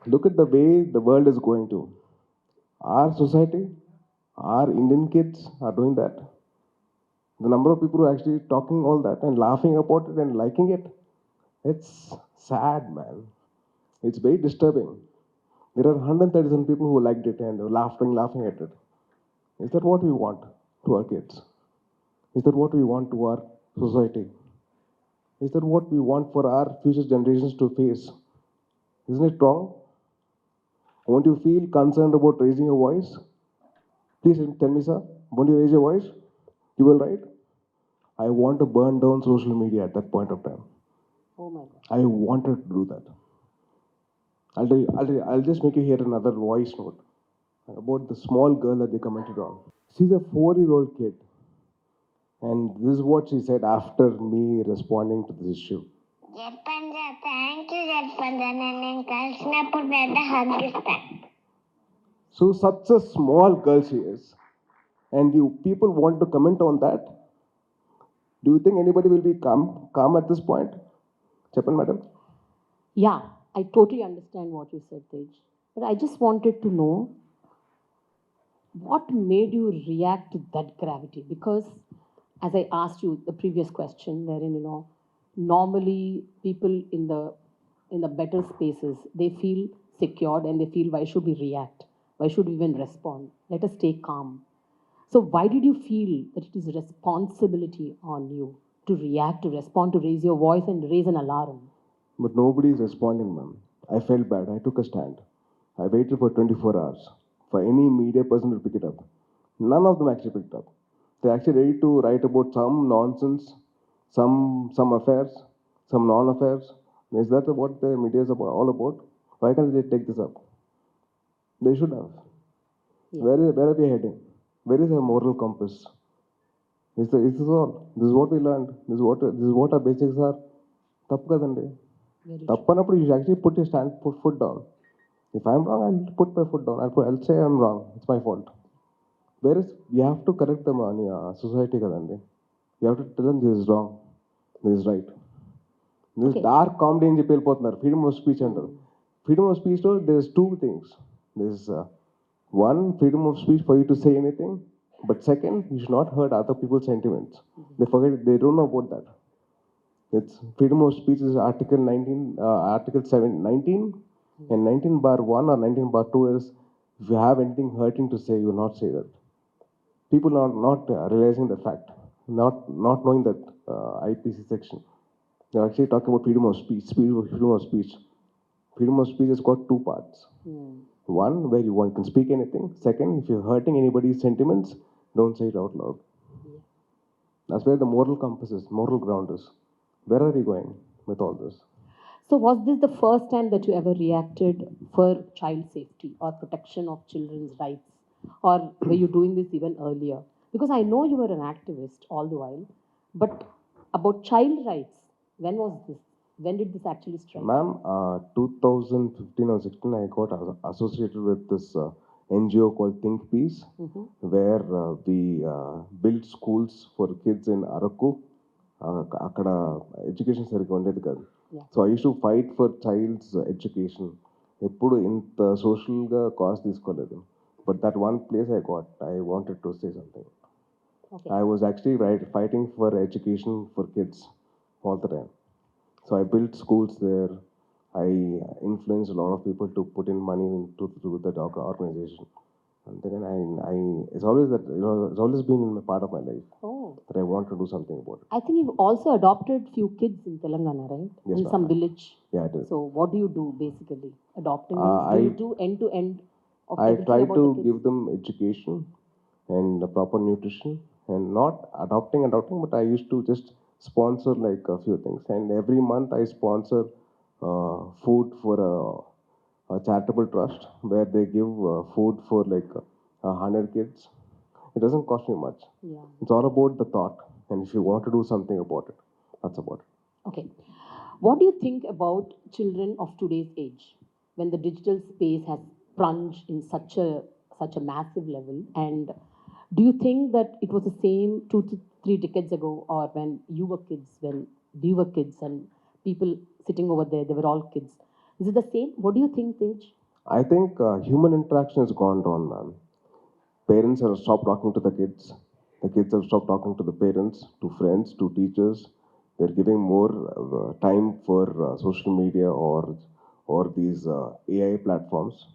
Look at the way the world is going to. Our society, our Indian kids are doing that. The number of people who are actually talking all that and laughing about it and liking it, it's sad, man. It's very disturbing. There are 137 people who liked it and they were laughing at it. Is that what we want to our kids? Is that what we want to our society? Is that what we want for our future generations to face? Isn't it wrong? Won't you feel concerned about raising your voice? Please tell me, sir. Won't you raise your voice? You will, right? I want to burn down social media at that point of time. Oh my God. I wanted to do that. I'll just make you hear another voice note about the small girl that they commented on. She's a 4-year-old kid. And this is what she said after me responding to this issue. చెప్పండి thank you చెప్పండి నేను కలిసినప్పుడు పెద్ద hug ఇస్తాను. So such a small girl she is. And you people want to comment on that? Do you think anybody will be calm at this point? Chappan, madam? Yeah, I totally understand what you said, Tej. But I just wanted to know what made you react to that gravity? Because as I asked you the previous question, wherein normally people in the better spaces, they feel secured and they feel, why should we react? Why should we even respond? Let us stay calm. So why did you feel that it is responsibility on you to react, to respond, to raise your voice and raise an alarm? But nobody is responding, ma'am. I felt bad. I took a stand. I waited for 24 hours for any media person to pick it up. None of them actually picked up. They're actually ready to write about some nonsense, some affairs, some non-affairs. Is that what the media is all about? Why can't they take this up? They should have. Yeah. Where are we heading? Where is our moral compass? Is this all? This is what we learned. This is what our basics are. Tappu kadandi. Tappanappudu you should actually put your foot down. If I'm wrong, I'll put my foot down. I'll say I'm wrong. It's my fault. Whereas we have to correct them on society kadandi. You have to tell them this is wrong, this is right. This Okay. dark comedy అని చెప్పి వెళ్ళిపోతున్నారు. Freedom of speech అంటారు. Freedom of speech లో there's two things. There's one, freedom of speech for you to say anything. But second, you should not hurt other people's sentiments. They forget, they don't know about that. It's freedom of speech is Article 19, Article 19, and 19 bar 1 or 19 bar 2 is if you have anything hurting to say, you will not say that. People are not realizing the fact, not knowing that IPC section. They're actually talking about freedom of speech. Freedom of speech. Freedom of speech has got two parts. One, where you can speak anything. Second, if you're hurting anybody's sentiments, don't say it out loud. That's where the moral compass is, moral ground is. Where are we going with all this? So was this the first time that you ever reacted for child safety or protection of children's rights? Or were you doing this even earlier? Because I know you were an activist all the while, but about child rights, when was this? When did this actually strike? Ma'am, 2015 or 16, I got associated with this NGO called Think Peace, where we built schools for kids in Araku. అక్కడ education సరిగ్గా ఉండేది కాదు. So I use to fight for childs education. ఎప్పుడు ఇంత సోషల్గా cost తీసుకోలేదు. But that one place I wanted to say something. I was actually fighting for education for kids all the time. So I built schools there. I influenced a lot of people to put in money into that organization. And then it's always that, it's always been a part of my life that I want to do something about it. I think you've also adopted few kids in Telangana, right? Yes, in ma'am. some village. Yeah, I did. So what do you do basically? Adopting means do you do end to end of I everything try about to the kids? give them education and proper nutrition, and not adopting, but I used to just sponsor like a few things. And every month I sponsor food for a charitable trust where they give food for like 100 kids. It doesn't cost me much. Yeah. It's all about the thought, and if you want to do something about it, that's about it. Okay. What do you think about children of today's age when the digital space has plunged in such a massive level? And do you think that it was the same 2 to 3 decades ago, or when you were kids, when we were kids, and people sitting over there, they were all kids? Is it the same? What do you think, Tej? I think human interaction has gone down, man. Parents have stopped talking to the kids. The kids have stopped talking to the parents, to friends, to teachers. They're giving more time for social media or these AI platforms.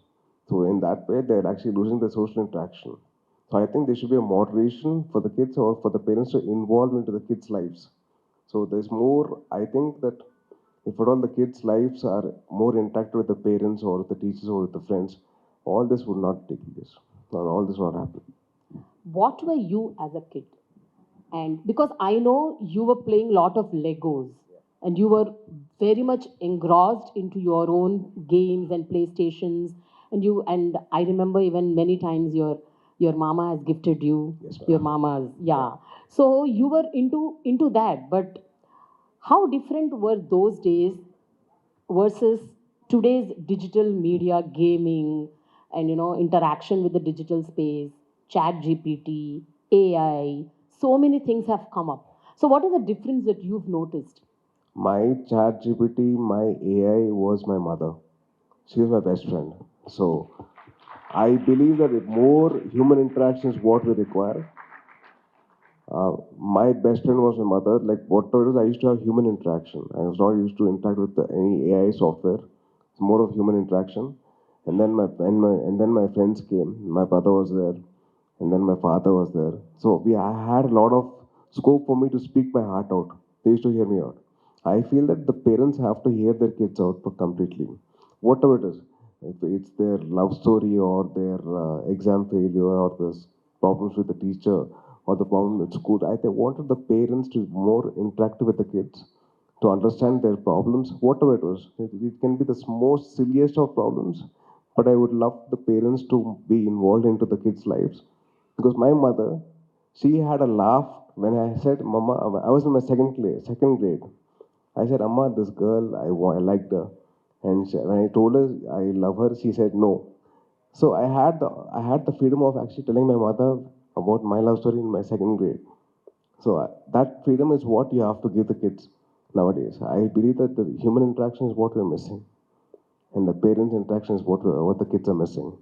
So in that way, they're actually losing the social interaction. So I think there should be a moderation for the kids or for the parents to involve into the kids' lives. So there's more. I think that if at all the kids' lives are more intact with the parents or with the teachers or with the friends, all this would not take place. Or all this would not happen. What were you as a kid? And because I know you were playing a lot of Legos and you were very much engrossed into your own games and playstations, and I remember even many times your mama has gifted you Yes, ma'am. your mama's, yeah. So you were into that, but how different were those days versus today's digital media, gaming, and interaction with the digital space, chat GPT, AI? So many things have come up. So what is the difference that you've noticed? My chat GPT, my AI was my mother. She was my best friend. So I believe that if more human interaction is what we require. My best friend was my mother. Like whatever it is, I used to have human interaction. I was not used to interact with any AI software. It's more of human interaction. And then my friends came. My brother was there, and then my father was there. So I had a lot of scope for me to speak my heart out. They used to hear me out. I feel that the parents have to hear their kids out for completely, whatever it is. If it's their love story or their exam failure or this problems with the teacher or the problem at school, I wanted the parents to be more interactive with the kids to understand their problems, whatever it was. It can be the most silliest of problems, but I would love the parents to be involved into the kids' lives. Because my mother, she had a laugh when I said, Mama, I was in my second grade. I said, Amma, this girl, I liked her. And when I told her I love her, she said no. So I had the freedom of actually telling my mother about my love story in my second grade. So that freedom is what you have to give the kids nowadays. I believe that the human interaction is what we're missing, and the parents' interaction is what the kids are missing.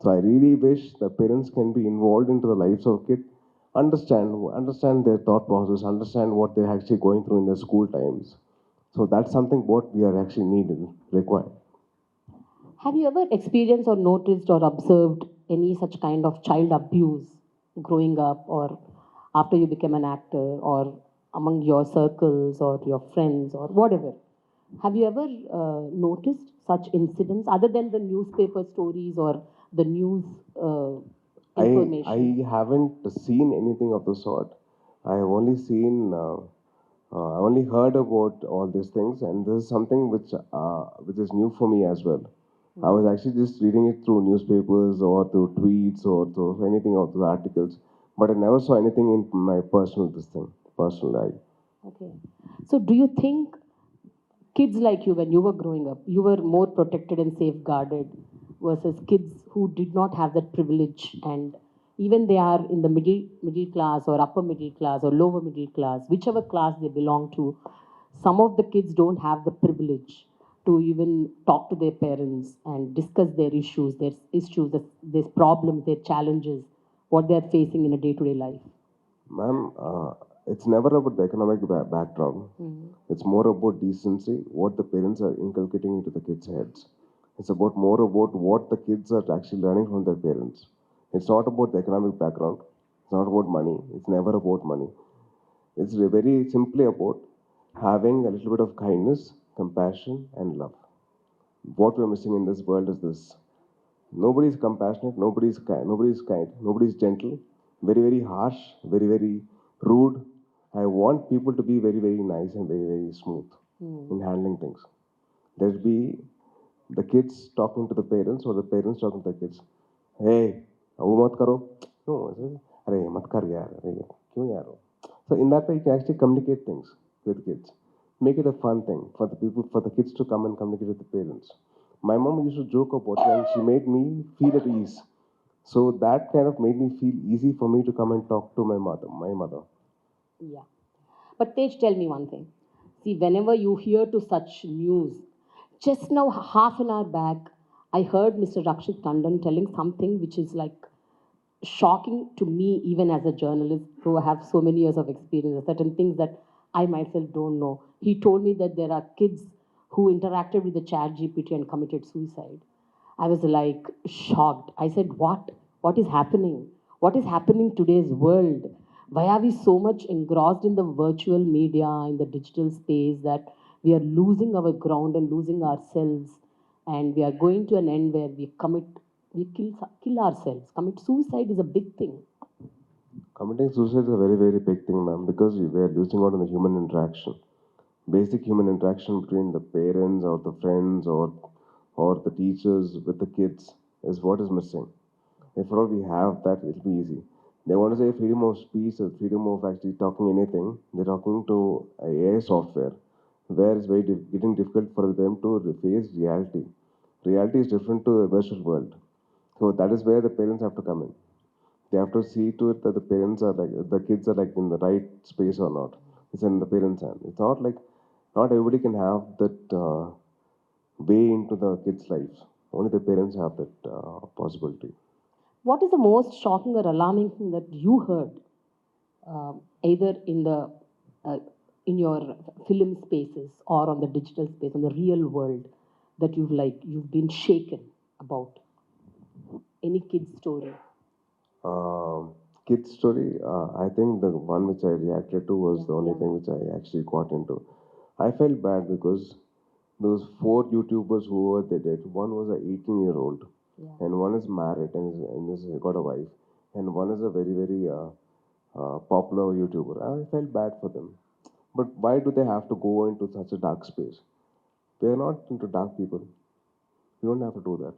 So I really wish the parents can be involved into the lives of kids, understand their thought process, understand what they're actually going through in their school times. So that's something what we are actually needed, required. Have you ever experienced or noticed or observed any such kind of child abuse growing up, or after you became an actor, or among your circles or your friends or whatever? Have you ever noticed such incidents other than the newspaper stories or the news I information? haven't seen anything of the sort. I have only seen, I only heard about all these things, and this is something which is new for me as well. I was actually just reading it through newspapers or through tweets or through anything of the articles, but I never saw anything in my personal life. Okay. So, do you think kids like you, when you were growing up, you were more protected and safeguarded versus kids who did not have that privilege, and even they are in the middle class or upper middle class or lower middle class, whichever class they belong to, some of the kids don't have the privilege to even talk to their parents and discuss their problems, their challenges, what they are facing in a day-to-day life. Ma'am, it's never about the economic background. It's more about decency, what the parents are inculcating into the kids' heads. It's about more about what the kids are actually learning from their parents. It's not about the economic background. It's not about money. It's never about money. It's very simply about having a little bit of kindness, compassion, and love. What we're missing in this world is this. Nobody is compassionate, nobody is kind, nobody is gentle, very, very harsh, very, very rude. I want people to be very, very nice and very, very smooth in handling things. There'll be the kids talking to the parents or the parents talking to the kids. Hey, वो मत करो. No, अरे मत कर यार, अरे क्यों यार? So in that way, you can actually communicate things with kids. Make it a fun thing for the people, for the kids to come and communicate with the parents. My mom used to joke about it, and she made me feel at ease. So that kind of made me feel easy for me to come and talk to my mother. My mother. Yeah. But Tej, tell me one thing. See, whenever you hear to such news, Just now, half an hour back, I heard Mr. Rakshit Tandon telling something which is like shocking to me, even as a journalist who have so many years of experience, certain things that I myself don't know. He told me that there are kids who interacted with the chat GPT and committed suicide. I was like shocked. I said, what? What is happening? What is happening today's world? Why are we so much engrossed in the virtual media, in the digital space, that we are losing our ground and losing ourselves, and we are going to an end where we kill ourselves. Commit suicide is a big thing. Committing suicide is a very, very big thing, ma'am, because we are losing out on the human interaction. Basic human interaction between the parents or the friends or the teachers with the kids is what is missing. If at all we have that, it'll be easy. They want to say freedom of speech or freedom of actually talking anything. They're talking to a AI software, where it's very getting difficult for them to face reality. Reality is different to the virtual world. So that is where the parents have to come in. They have to see to it that the parents are like the kids are like in the right space or not. It's in the parents' hand. It's not like not everybody can have that way into the kids' lives. Only the parents have that possibility. What is the most shocking or alarming thing that you heard, either uh, in your film spaces or on the digital space, on the real world, that you've been shaken about? Any kid story? Kids story. I think the one which I reacted to was the only thing which I actually got into. I felt bad because those four YouTubers who were they did. One was an 18-year-old, Yeah. and one is married and is got a wife, and one is a very very popular YouTuber. I felt bad for them, but why do they have to go into such a dark space? We are not into dark people. You don't have to do that.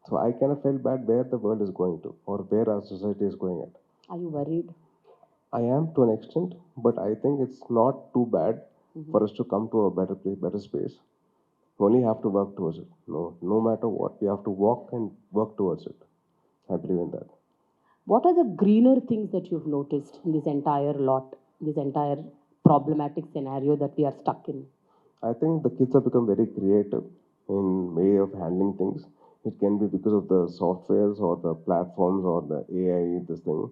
So I kind of felt bad where the world is going to, or where our society is going at. Are you worried? I am to an extent, but I think it's not too bad for us to come to a better place, better space. We only have to work towards it. No matter what, we have to walk and work towards it. I believe in that. What are the greener things that you've noticed in this entire lot, this entire problematic scenario that we are stuck in? I think the kids have become very creative in way of handling things. It can be because of the softwares or the platforms or the AI, this thing,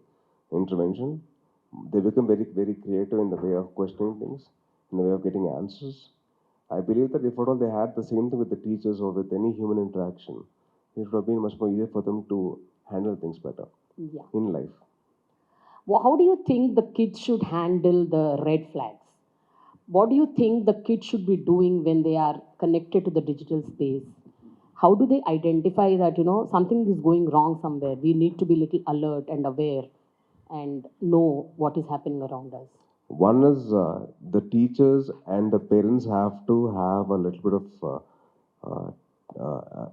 intervention. They become very, very creative in the way of questioning things, in the way of getting answers. I believe that if at all they had the same thing with the teachers or with any human interaction, it would have been much more easier for them to handle things better Yeah. in life. Well, how do you think the kids should handle the red flags? What do you think the kids should be doing when they are connected to the digital space? How do they identify that, something is going wrong somewhere? We need to be little alert and aware and know what is happening around us. One is the teachers and the parents have to have a little bit of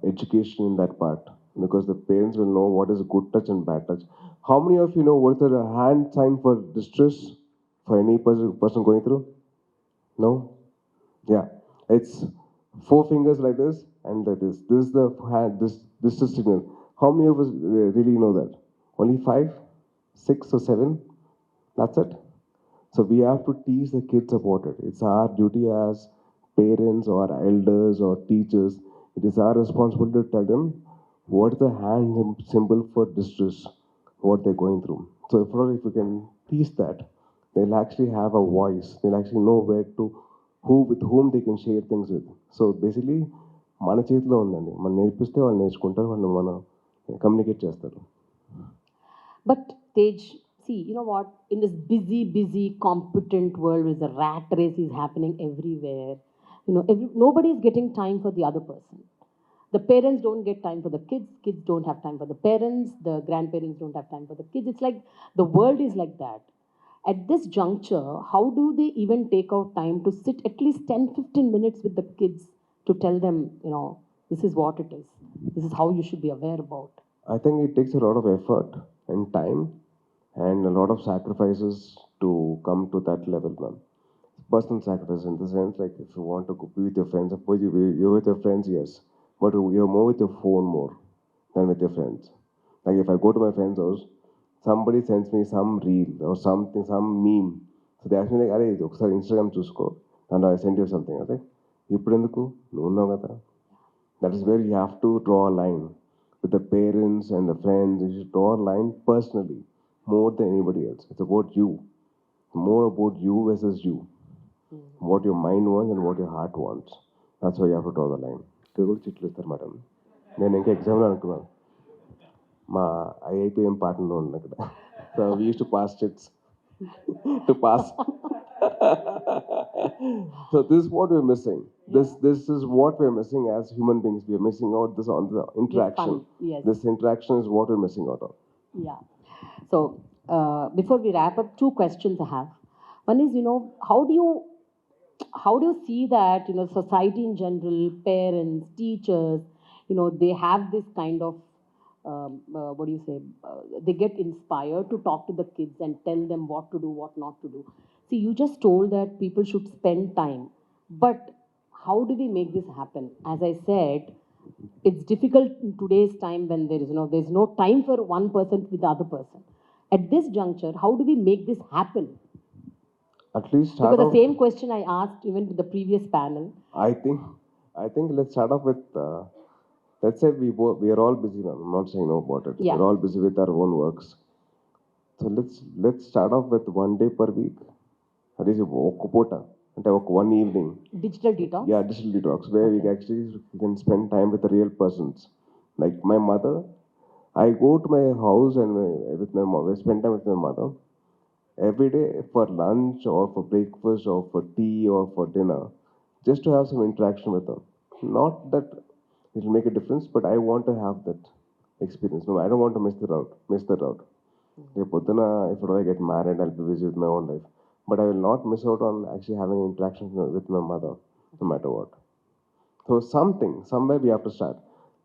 education in that part, because the parents will know what is good touch and bad touch. How many of you know what is a hand sign for distress for any person going through? No? Yeah. It's four fingers like this and like this. This is the hand, this is signal. How many of us really know that? Only five, six, or seven? That's it. So we have to teach the kids about it. It's our duty as parents or elders or teachers. It is our responsibility to tell them what is the hand symbol for distress, what they're going through. So if we can teach that, they'll actually have a voice. They'll actually know where to, who with whom they can share things with. So basically, మన చేతిలో ఉందండి. మనం నేర్పిస్తే వాళ్ళు నేర్చుకుంటారు, వాళ్ళు మనం communicate చేస్తారు. But Tej, see, you know what? In this busy, competent world where the rat race is happening everywhere, nobody is getting time for the other person. The parents don't get time for the kids, kids don't have time for the parents, the grandparents don't have time for the kids. It's like the world is like that. At this juncture, how do they even take out time to sit at least 10-15 minutes with the kids to tell them, this is what it is, this is how you should be aware about? I think it takes a lot of effort and time and a lot of sacrifices to come to that level, ma'am. Personal sacrifice in the sense, like if you want to go be with your friends, of course you're with your friends, yes, but you're more with your phone more than with your friends. Like if I go to my friend's house, somebody sends me some reel or something, some meme. So they ask me like, "Arey, ఒకసారి Instagram చూసుకో," and I send you something. Okay, ఇప్పుడు ఎందుకు నువ్వు ఉన్నావు కదా. That is where you have to draw a line with the parents and the friends. You should draw a line personally more than anybody else. It's about you, more about you versus you, what your mind wants and what your heart wants. That's why you have to draw the line. ఇక్కడ కూడా చిట్లు ఇస్తారు madam. నేను ఇంకా ఎగ్జామ్లో అనుకున్నాను, మా ఐఐపిఎం పార్ట్నర్లో ఉన్నాను అక్కడ. So we use to pass chits to pass. So this is what we're missing. This is what we're missing as human beings. We're missing out this on the interaction. Yes. This interaction is what we're missing out on. Yeah. So before we wrap up, two questions I have. One is, how do you see that, society in general, parents, teachers, they have this kind of, what do you say, they get inspired to talk to the kids and tell them what to do, what not to do. See, you just told that people should spend time, but how do we make this happen? As I said, it's difficult in today's time when there's no time for one person with the other person. At this juncture, how do we make this happen? At least start Because off, the same question I asked even to the previous panel. I think let's start off with let's say we are all busy now. I'm not saying no about it. Yeah. We're all busy with our own works. So let's start off with 1 day per week. That is ఒక పూట అంటే ఒక 1 evening. Digital detox? Yeah, digital detox, where we can spend time with the real persons. Like my mother, I go to my house and with my mom, I spend time with my mother every day for lunch or for breakfast or for tea or for dinner, just to have some interaction with her. Not that it will make a difference, but I want to have that experience. No, I don't want to miss that out. If I get married, I'll be busy with my own life. But I will not miss out on actually having interaction with my mother, no matter what. So somewhere we have to start.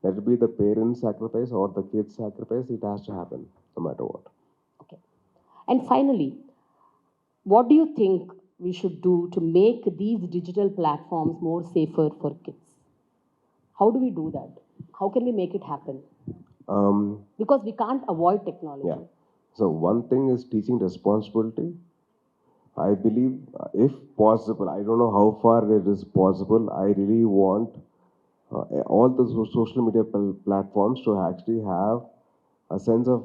Let it be the parents' sacrifice or the kids' sacrifice. It has to happen, no matter what. Okay. And finally, what do you think we should do to make these digital platforms more safer for kids? How do we do that? How can we make it happen? Because we can't avoid technology. Yeah. So one thing is teaching responsibility. I believe, if possible, I don't know how far it is possible, I really want all the social media platforms to actually have a sense of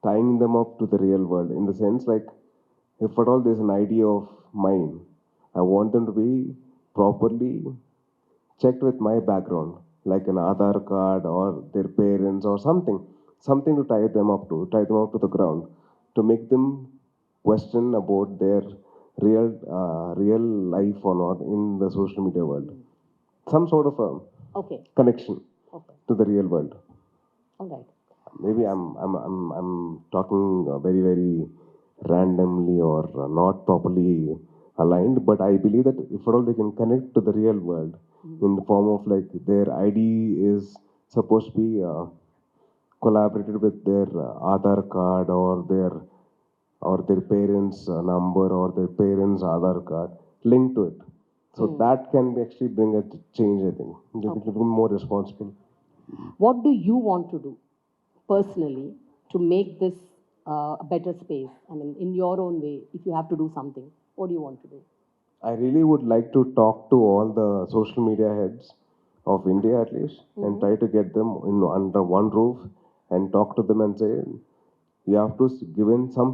tying them up to the real world. In the sense, like, if at all there's an idea of mine, I want them to be properly checked with my background, like an Aadhaar card or their parents or something to tie them up to the ground, to make them question about their real life or not in the social media world. Some sort of a Okay. connection Okay. to the real world. All right. Maybe I'm talking very, very randomly or not properly aligned, but I believe that if at all they can connect to the real world in the form of, like, their ID is supposed to be collaborated with their Aadhaar card or their parents' number or their parents' Aadhaar card linked to it. So that can actually bring a change, I think. They become more responsible. What do you want to do personally to make this a better space? I mean, in your own way, if you have to do something, what do you want to do? I really would like to talk to all the social media heads of India, at least, and try to get them under one roof and talk to them and say, you have to give in some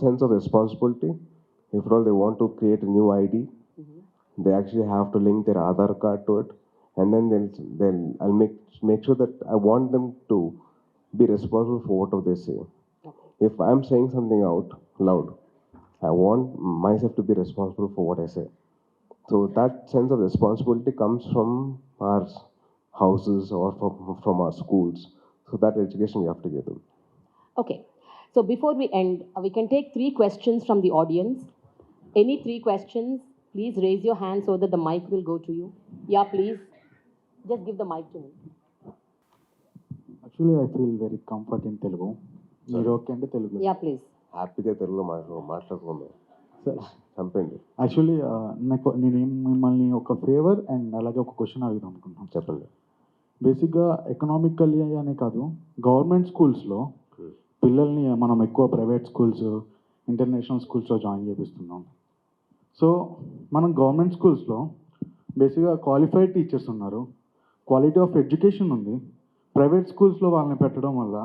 sense of responsibility. If at all they want to create a new ID, they actually have to link their Aadhaar card to it, and then I'll make sure that I want them to be responsible for whatever they say. Okay. If I'm saying something out loud, I want myself to be responsible for what I say. So that sense of responsibility comes from our houses or from our schools. So that education we have to give them. Okay. So before we end, we can take 3 questions from the audience. Any 3 questions, please raise your hand so that the mic will go to you. Yeah, please. Just give the mic to me. Actually, I feel very comfort in Telugu. మీరు okay అంటే Telugu. Yeah, please. హ్యాపీగా తెలుగులో మాట్లాడుకుందాం. సరే. చంపండి. Actually నేను మిమ్మల్ని ఒక ఫేవర్ అండ్ అలాగే ఒక క్వశ్చన్ అడుగుదాం అనుకుంటున్నాను. చెప్పండి. బేసిక్గా ఎకనామికల్లీ అనే కాదు, గవర్నమెంట్ స్కూల్స్లో పిల్లల్ని మనం ఎక్కువ ప్రైవేట్ స్కూల్స్, ఇంటర్నేషనల్ స్కూల్స్లో జాయిన్ చేపిస్తున్నాం. సో మనం గవర్నమెంట్ స్కూల్స్లో బేసిక్గా క్వాలిఫైడ్ టీచర్స్ ఉన్నారు, క్వాలిటీ ఆఫ్ ఎడ్యుకేషన్ ఉంది. ప్రైవేట్ స్కూల్స్లో వాళ్ళని పెట్టడం వల్ల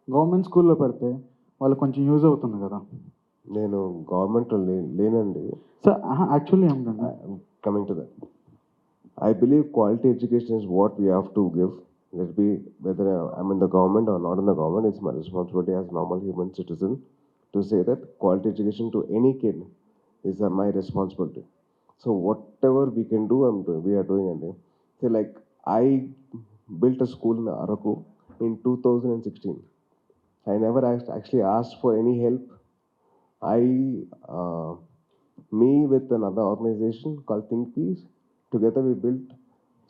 గవర్నమెంట్ స్కూల్లో పెడితే వాళ్ళు కొంచెం యూజ్ అవుతుంది కదా. నేను గవర్నమెంట్లో లేనండి. సార్ యాక్చువల్లీ ఏమిటంటే Coming to that, I believe quality education is what we have to give. Let be whether I'm in the government or not in the government, it's my responsibility as a normal human citizen to say that quality education to any kid is my responsibility. So whatever we can do, we are doing. And say like I built a school in Araku in 2016. I never actually asked for any help. I me with another organization called Think Peace, together we built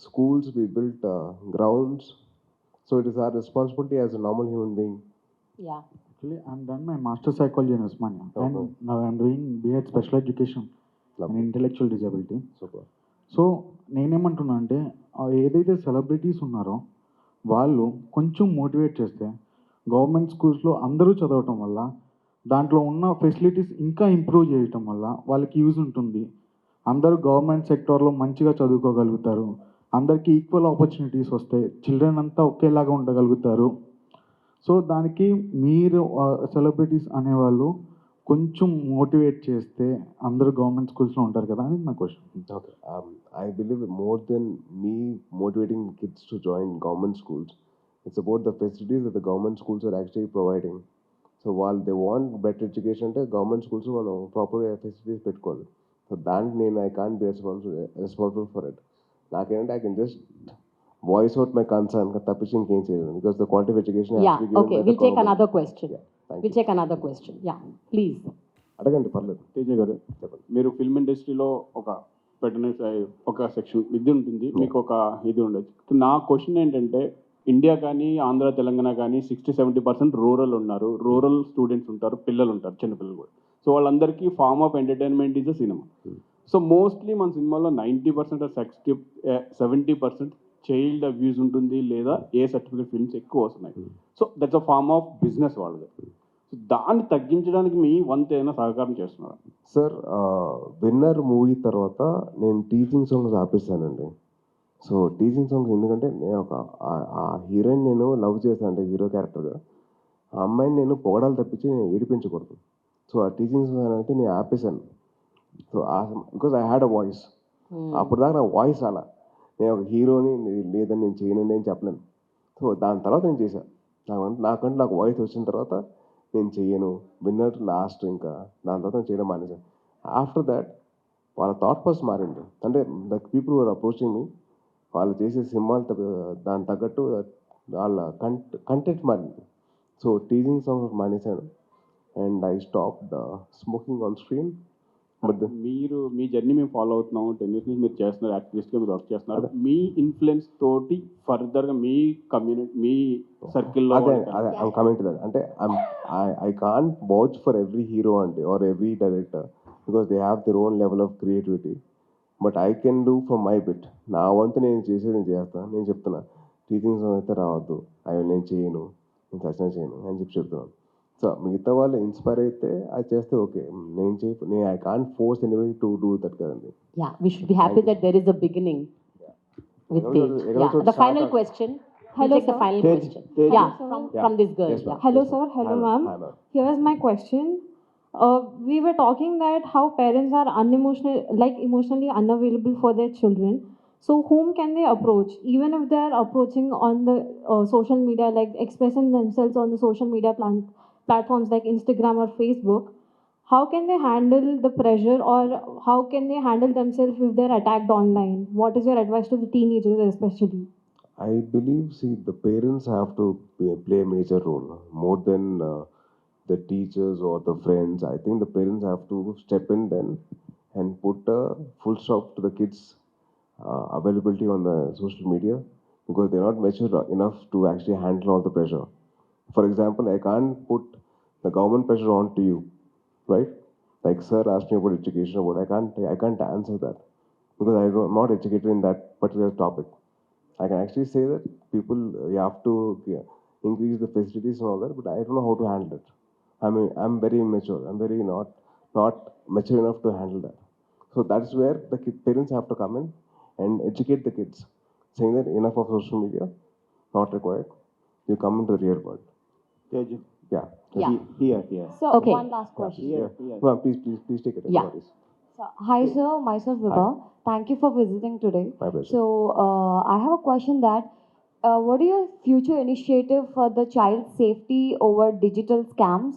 schools, we built grounds. So it is our responsibility as a normal human being. Yeah. actually I'm done my master psychology in Osmania and now I'm doing B.Ed special education and intellectual disability. Super. So నేనేమంటున్నా అంటే ఏదైతే celebrities ఉన్నారో వాళ్ళు కొంచెం motivate చేస్తే government స్కూల్స్లో అందరూ చదవటం వల్ల దాంట్లో ఉన్న ఫెసిలిటీస్ ఇంకా ఇంప్రూవ్ చేయటం వల్ల వాళ్ళకి యూజ్ ఉంటుంది. అందరూ గవర్నమెంట్ సెక్టార్లో మంచిగా చదువుకోగలుగుతారు, అందరికీ ఈక్వల్ ఆపర్చునిటీస్ వస్తాయి, చిల్డ్రన్ అంతా ఒకేలాగా ఉండగలుగుతారు. సో దానికి మీరు సెలబ్రిటీస్ అనేవాళ్ళు కొంచెం మోటివేట్ చేస్తే అందరూ గవర్నమెంట్ స్కూల్స్లో ఉంటారు కదా అని నా question. Okay. I believe more than me motivating kids to join government schools, it's about the facilities that the government schools are actually providing. So while they want better education, అంటే government schools మనం proper facilities పెట్టుకోవాలి. So దానికి నేను I can't be responsible for it. నాకేంటంటే I can just voice out my concern తప్పించి ఇంకేం చేయలేదు, because the quality of education has Yeah, to be given okay, by the we'll take government. another question. Yeah, thank We'll you. take another question. Yeah, please. అడగండి పర్లేదు. తేజ గారు, మీరు film ఇండస్ట్రీలో ఒక పెట్టిన ఒక సెక్షన్ ఇది ఉంటుంది, మీకు ఒక ఇది ఉండొచ్చు. నా క్వశ్చన్ ఏంటంటే, ఇండియా కానీ ఆంధ్ర తెలంగాణ కానీ 60-70% రూరల్ ఉన్నారు, రూరల్ స్టూడెంట్స్ ఉంటారు, పిల్లలు ఉంటారు, చిన్నపిల్లలు కూడా. సో వాళ్ళందరికీ form of entertainment is a cinema. So mostly మన సినిమాలో 90% 70% చైల్డ్ అబ్యూస్ ఉంటుంది, లేదా ఏ సర్టిఫికేట్ ఫిల్మ్స్ ఎక్కువ వస్తున్నాయి. So that's a form of business వాళ్ళది. సో దాన్ని తగ్గించడానికి మీ వంతు ఏమైనా సహకారం చేస్తున్నారు? సార్, విన్నర్ మూవీ తర్వాత నేను టీచింగ్ సాంగ్స్ ఆపేసానండి. సో టీచింగ్ సాంగ్స్ ఎందుకంటే నేను ఆ హీరోయిన్ నేను లవ్ చేశాను, అంటే హీరో క్యారెక్టర్గా ఆ అమ్మాయిని నేను పొగడాలి తప్పించి నేను ఏడిపించకూడదు. సో ఆ టీచింగ్ సాంగ్స్ అనేది నేను ఆపేశాను. So because I had a voice. అప్పుడు దాకా నా వాయిస్ అలా, నేను ఒక హీరోని లేదని నేను చేయనండి అని చెప్పలేను. సో దాని తర్వాత నేను చేశాను. నాకంటే నాకు వాయిస్ వచ్చిన తర్వాత నేను చెయ్యను, విన్నర్ లాస్ట్, ఇంకా దాని తర్వాత నేను చేయడం మానేశాను. ఆఫ్టర్ దాట్ వాళ్ళ థాట్ ప్రాసెస్ మారింది. అంటే the people are approaching me, వాళ్ళు చేసే సినిమాలు దాని తగ్గట్టు వాళ్ళ కంటెంట్ మారింది. సో టీచింగ్ సాంగ్స్ మానేశాను and I stop smoking on screen. But మీరు మీ జర్నీ మేము ఫాలో అవుతున్నాము, 10 years నుంచి మీరు చేస్తున్నారు, యాక్టివిస్ట్గా మీరు వర్క్ చేస్తున్నారు. మీ ఇన్ఫ్లుయెన్స్ తోటి ఫర్దర్గా మీ కమ్యూనిటీ, మీ సర్కిల్లో అదే ఐమ్ కమింగ్ టు దట్. అంటే I can't watch for every hero అంటే or every director, because they have their own level of creativity. But I can do from my bit. నా వంతు నేను చేసేది నేను చేస్తాను. నేను చెప్తున్నా టీచింగ్ సాంగ్ అయితే రావద్దు, నేను చేయను, నేను సచిన చేయను అని చెప్తున్నాను. సో మిగతా వాళ్ళు ఇన్స్పైర్ అయితే అది చేస్తే ఓకే, నేను I can't force anybody to do that కదండి. Yeah, we should be happy that there is a beginning with Tej. Yeah, the final question. Hello, Take the sir. final Tej. question. Tej. Yeah, Yeah. from this girl. Yes, ma'am. Yeah. Hello, Yes, sir. ma'am. Hello, Hi, ma'am. Hi, ma'am. Here's my question. We were talking that how parents are emotionally unavailable for their children. So whom can they approach? Even if they are approaching on the social media, like expressing themselves on the social media platforms like Instagram or Facebook, how can they handle the pressure, or how can they handle themselves if they're attacked online? What is your advice to the teenagers especially? I believe, see, the parents have to play a major role more than the teachers or the friends. I think the parents have to step in then and put a full stop to the kids' availability on the social media, because they're not mature enough to actually handle all the pressure. For example, I can't put the government pressure onto you, right? Like sir asked me about education, about I can't answer that because I'm not educated in that particular topic. I can actually say that people, you have to increase the facilities and all that, but I don't know how to handle it. I'm very immature. I'm very not mature enough to handle that. So that's where the parents have to come in and educate the kids, saying that enough of social media, not required. You come into the real world. Tej, Yeah. Yeah. here. So Okay. one last question. Yeah. Well, please take it. Yeah. Please. So, hi sir, myself Vibha. Thank you for visiting today. My pleasure. So I have a question that what are your future initiative for the child safety over digital scams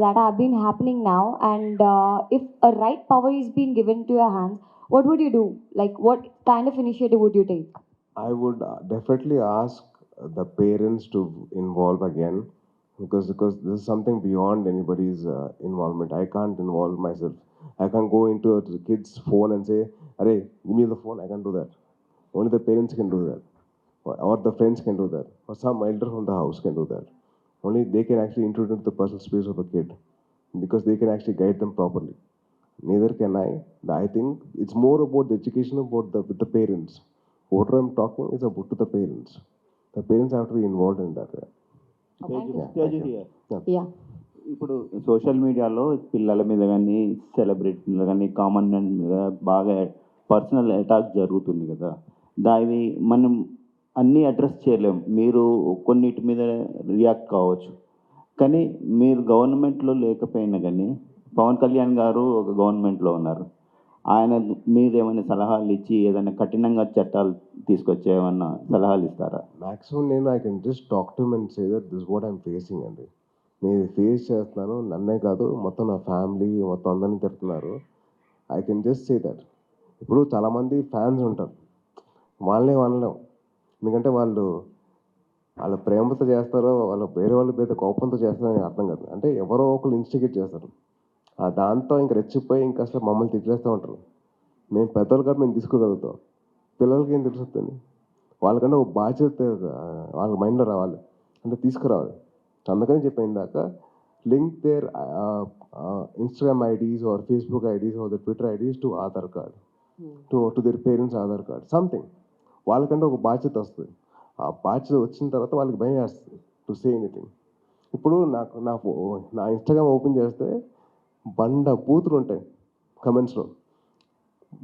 that have been happening now? And if a right power is being given to your hands, what would you do? Like what kind of initiative would you take? I would definitely ask the parents to involve again, because this is something beyond anybody's involvement. I can't involve myself. I can't go into a kid's phone and say, "Arey, give me the phone." I can't do that. Only the parents can do that, or the friends can do that, or some elder from the house can do that. Only they can actually intrude into the personal space of a kid, because they can actually guide them properly. Neither can I. I think it's more about the education about with the parents. What I'm talking is about to the parents. The parents have to be involved in that way. Tej here. Yeah. ఇప్పుడు social మీడియాలో పిల్లల మీద కానీ సెలబ్రిటీల కానీ common man మీద బాగా personal attack జరుగుతుంది కదా, దాన్ని మనం అన్నీ అడ్రస్ చేయలేం. మీరు కొన్నిటి మీద రియాక్ట్ కావచ్చు, కానీ మీరు గవర్నమెంట్లో లేకపోయినా కానీ పవన్ కళ్యాణ్ గారు ఒక గవర్నమెంట్లో ఉన్నారు. ఆయన మీరు ఏమైనా సలహాలు ఇచ్చి ఏదైనా కఠినంగా చట్టాలు తీసుకొచ్చే ఏమన్నా సలహాలు ఇస్తారా? Maximum నేను I can just talk to him and say that this is what I'm facing అండి. నేను ఫేస్ చేస్తున్నాను, నన్నే కాదు మొత్తం నా ఫ్యామిలీ మొత్తం అందరినీ తిడుతున్నారు. I can just say that. ఇప్పుడు చాలామంది ఫ్యాన్స్ ఉంటారు, వాళ్ళనే అనలేం. ఎందుకంటే వాళ్ళ ప్రేమతో చేస్తారో వాళ్ళ వేరే వాళ్ళ మీద కోపంతో చేస్తారో అని అర్థం కాదు. అంటే ఎవరో ఒకరు ఇన్స్టిగేట్ చేస్తారు, దాంతో ఇంక రెచ్చిపోయి ఇంకా అసలు మమ్మల్ని తిట్టేస్తూ ఉంటారు. మేము పెద్దవాళ్ళు కాబట్టి మేము తీసుకోగలుగుతాం, పిల్లలకి ఏం తెలుస్తుంది? వాళ్ళకంటే ఒక బాధ్యత వాళ్ళ మైండ్లో రావాలి, అంటే తీసుకురావాలి. అందుకని చెప్పిన ఇందాక link their Instagram IDs or Facebook IDs or the Twitter IDs to Aadhaar card, to their parents Aadhaar card, something. వాళ్ళకంటే ఒక బాధ్యత వస్తుంది. ఆ బాధ్యత వచ్చిన తర్వాత వాళ్ళకి భయం వేస్తుంది టు సే ఎనీథింగ్. ఇప్పుడు నా ఇన్స్టాగ్రామ్ ఓపెన్ చేస్తే బూతులు ఉంటాయి కమెంట్స్లో.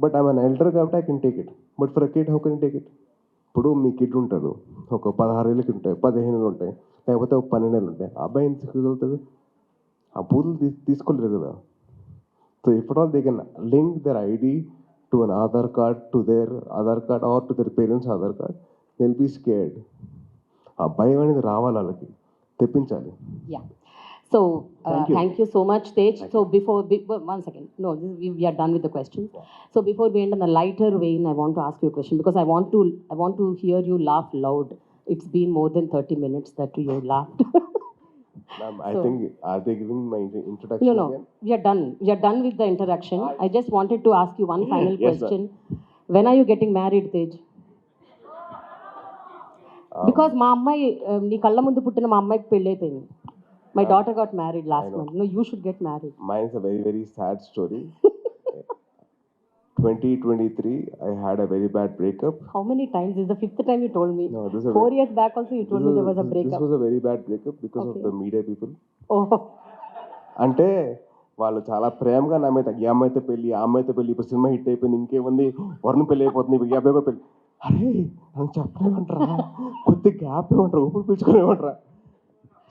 బట్ ఐఎమ్ అన్ ఎల్డర్ కాబట్టి I can take it. But for a kid how can take it? ఇప్పుడు మీ కిడ్ ఉంటాడు, ఒక 16 ఏళ్ళకి ఉంటాయి, 15 ఏళ్ళు ఉంటాయి, లేకపోతే ఒక 12 ఏళ్ళు ఉంటాయి. ఆ అబ్బాయి ఏం తీసుకోగలుగుతాడు? ఆ బూతులు తీసుకోలేరు కదా. So if all they can link their ID to an Aadhaar card, to their Aadhaar card or to their parents Aadhaar card, they will be scared. ఆ భయం అనేది రావాలి, వాళ్ళకి తెప్పించాలి. Yeah. So, thank you so much, Tej. So, one second. No, we are done with the questions. So, before we end on a lighter vein, I want to ask you a question because I want to hear you laugh loud. It's been more than 30 minutes that you laughed. Ma'am, I think, are they giving my introduction No. again? We are done. We are done with the introduction. I just wanted to ask you one final Yes, question. When are you getting married, Tej? Because మా అమ్మాయి నీ కళ్ళ ముందు పుట్టిన మా అమ్మాయికి పెళ్ళి అయిపోయింది. My daughter got married last month. No, you should get married. Mine is a very, very sad story. 2023, I had a very bad breakup. How many times? This is the 5th time you told me. No, this is a 4 years back also you told me there was a This breakup. was a very bad breakup because of Okay. the media people. Oh, అంటే వాళ్ళు చాలా ప్రేమగా నా మీద, ఈ అమ్మాయితో పెళ్ళి, ఆ అమ్మాయితో పెళ్ళి, ఇప్పుడు సినిమా హిట్ అయిపోయింది, ఇంకేముంది, వరుణ్ పెళ్ళి అయిపోతుంది, ఇప్పుడు ఈ అబ్బాయి కూడా పెళ్ళి. అరే నన్ను చెప్పలేమంటారా, కొద్ది గ్యాప్ ఇవ్వమంటారా, ఊపిరి పీల్చుకోలేమంటారా.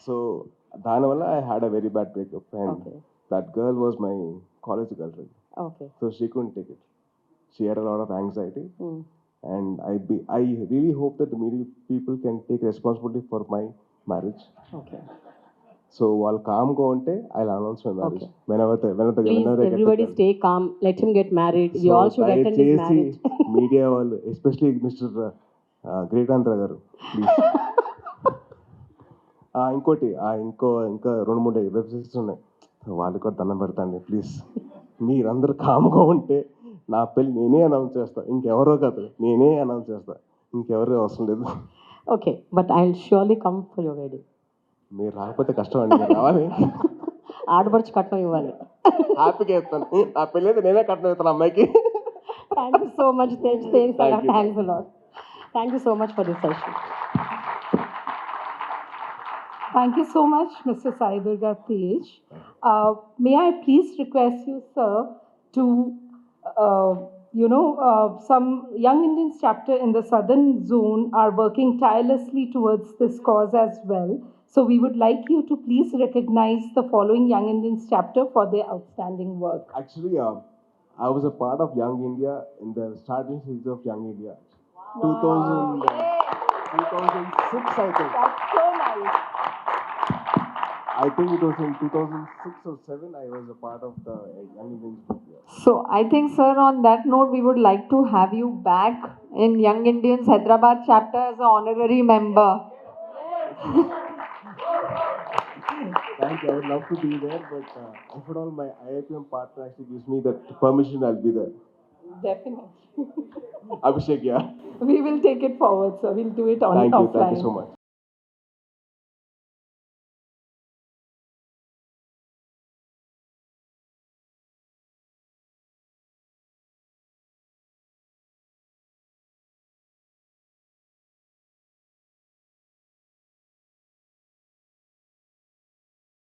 సో దానివల్ల I had a very bad breakup and Okay. That girl was my college girl friend. okay. So she couldn't take it. She had a lot of anxiety, Hmm. and I really hope that the media people can take responsibility for my marriage. Okay. So while calm go unte, I'll announce my marriage. Okay. Whenever Please, I get everybody the stay calm. Let him get married. We So, all should attend his marriage. media వాళ్ళు, especially Mr. Great Andhra గారు, please. ఇంకోటి ఇంకా 2-3 websites ఉన్నాయి, వాళ్ళు కూడా దండం పెడతాండి please. మీరందరూ కామ్గా ఉంటే నా పెళ్ళి నేనే అనౌన్స్ చేస్తా, ఇంకెవరో కాదు, నేనే అనౌన్స్ చేస్తా, ఇంకెవరో అవసరం లేదు. Okay, but I'll surely come for your wedding. మీరు రాకపోతే కష్టం అండి, మీరు రావాలి. ఆడపడుచు కట్నం ఇవ్వాలి. హ్యాపీగా చెప్తాను, నా పెళ్ళి అయితే నేనే కట్నం ఇస్తాను అమ్మాయికి. Thank you so much, Tej. Thanks a Thank lot. you. Thanks a lot. Thank you so much for this session. Thank you so much, Mr. Sai Dharam Tej. May I please request you, sir, to some Young Indians chapter in the Southern Zone are working tirelessly towards this cause as well. So we would like you to please recognize the following Young Indians chapter for their outstanding work. Actually, I was a part of Young India in the starting stage of Young India. 2000, 2006, I think. That's so nice. I think it was in 2006 or 7. I was a part of the Young Indians group. Yeah. So I think, sir, on that note, we would like to have you back in Young Indians Hyderabad chapter as an honorary member. Thank you. I would love to be there, but if at all my IIPM partner actually gives me that permission, I'll be there. Definitely. Abhishek, yeah. We will take it forward, sir. We'll do it on Thank you. offline. Thank you so much.